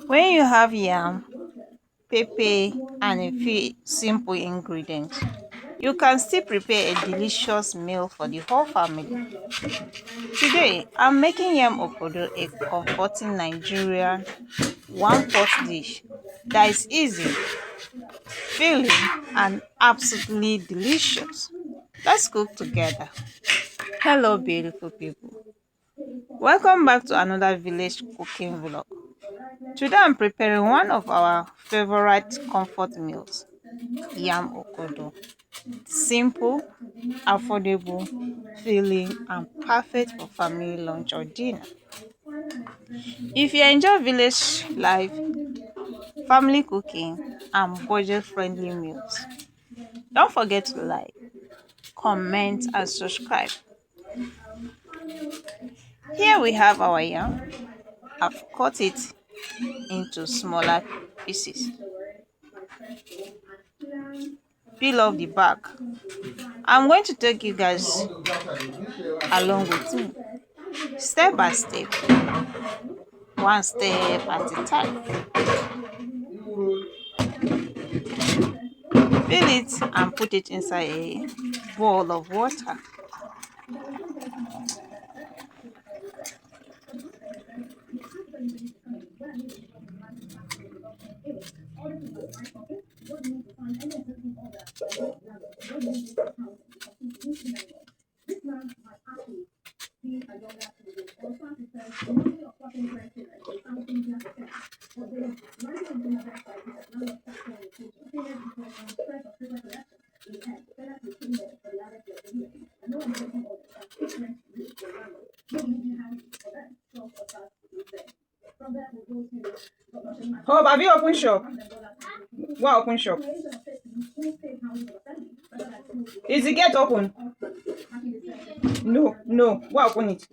When you have yam, pepper, and a few simple ingredients, you can still prepare a delicious meal for the whole family. Today, I'm making yam okodo, a comforting Nigerian one-pot dish that is easy, filling, and absolutely delicious. Let's cook together. Hello, beautiful people. Welcome back to another village cooking vlog. Today, I'm preparing one of our favorite comfort meals, Yam Okodo. Simple, affordable, filling, and perfect for family lunch or dinner. If you enjoy village life, family cooking, and budget-friendly meals, don't forget to like, comment, and subscribe. Here we have our yam. I've cut it into smaller pieces. Peel off the back. I'm going to take you guys along with me, step by step, one step at a time. Peel it and put it inside a bowl of water. Hope, have you opened shop? What open shop? Is the gate open? No, no. What open it?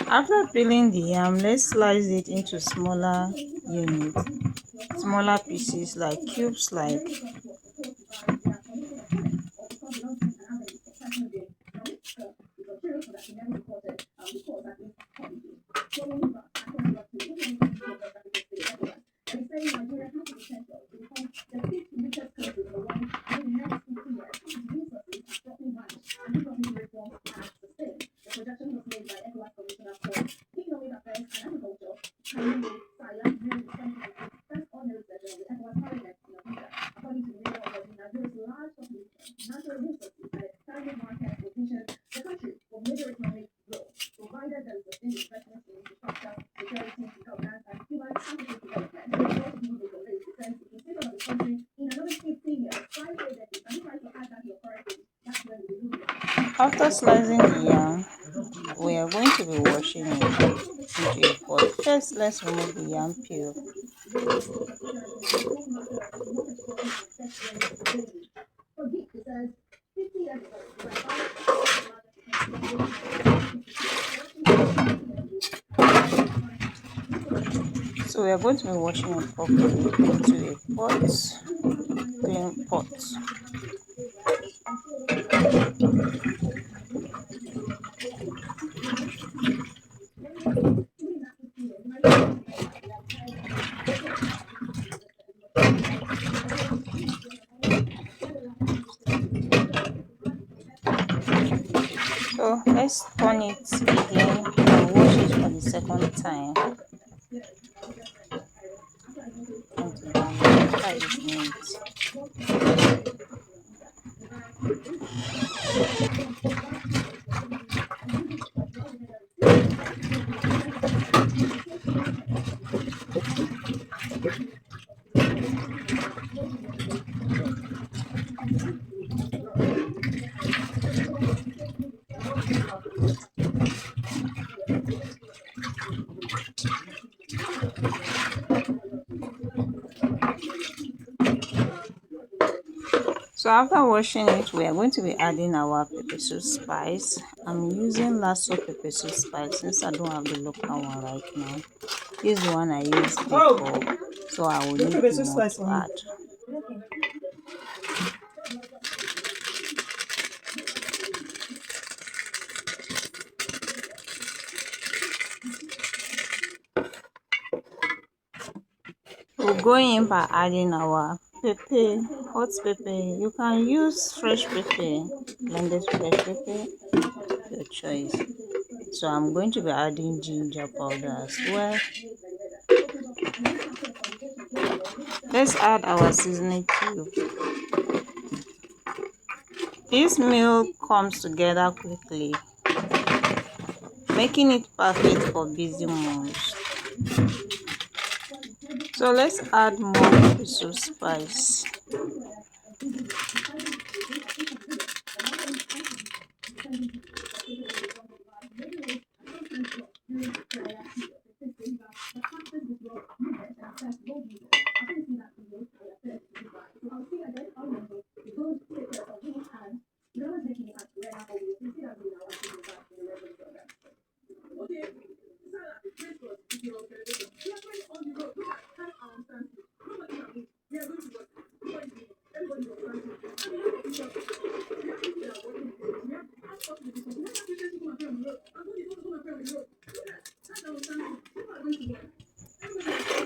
After peeling the yam, let's slice it into smaller units, smaller pieces like cubes like After slicing the yam, we are going to be washing it into a pot. First, let's remove the yam peel. So we are going to be washing it properly into a pot, clean pot. So let's turn it again and wash it for the second time until the water is neat. So after washing it, we are going to be adding our pepper soup spice. I'm using lasso pepper soup spice since I don't have the local one right now. This is the one I used before, so I will need more to add. We'll go in by adding our pepper, hot pepper. You can use fresh pepper, blended fresh pepper, your choice. So I'm going to be adding ginger powder as well. Let's add our seasoning cube. This meal comes together quickly, making it perfect for busy moms. So let's add more pepper soup spice.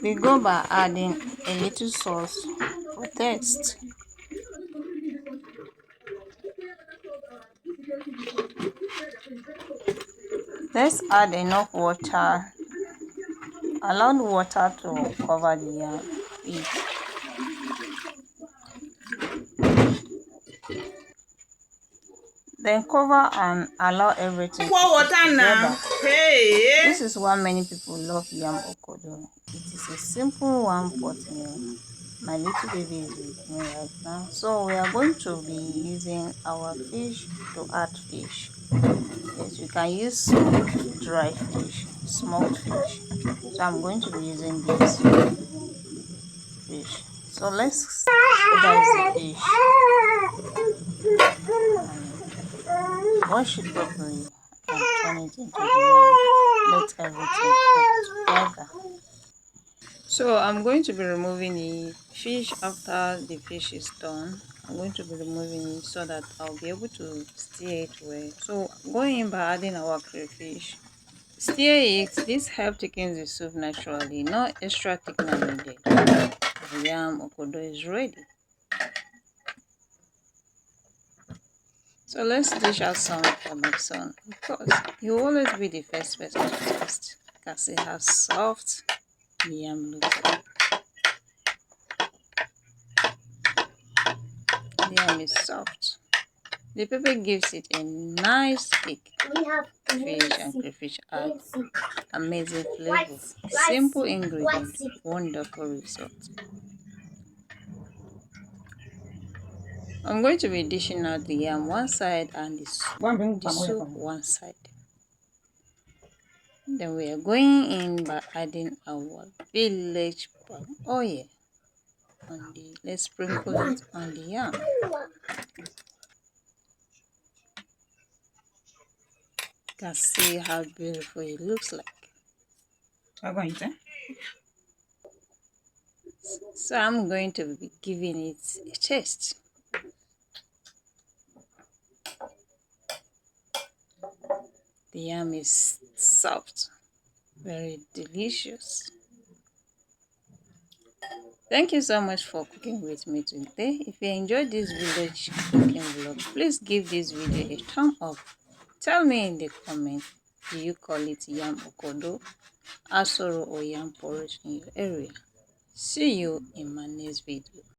We go by adding a little sauce for taste. Let's add enough water. Allow the water to cover the yam feet. Then cover and allow everything to cook together. Hey. This is why many people love Yam Okodo. It is a simple one pot meal. My little baby is with me right now. So we are going to be using our fish to add fish. Yes, you can use smoked dry fish, smoked fish. So I'm going to be using this fish. So let's dice the fish and wash it properly and turn it into the yam. Let everything cook together. So I'm going to be removing the fish after the fish is done. I'm going to be removing it so that I'll be able to stir it well. So going in by adding our crayfish. Stir it. This helps thicken the soup naturally. No extra thickener needed. The Yam Okodo is ready. So let's dish out some for my son. Of course, he will always be the first person to taste because he has soft yam looks like. The yam is soft. The pepper gives it a nice kick. Fish and crayfish add amazing flavor. Simple ingredient, wonderful result. I'm going to be dishing out the yam one side and the soup one side. Then we are going in by adding our village palm oil on the. Let's sprinkle it on the yam. You can see how beautiful it looks like. So I'm going to be giving it a taste. The yam is soft, very delicious. Thank you so much for cooking with me today. If you enjoyed this village cooking vlog, please give this video a thumb up. Tell me in the comment, do you call it Yam Okodo, Asaro or Yam Porridge in your area? See you in my next video.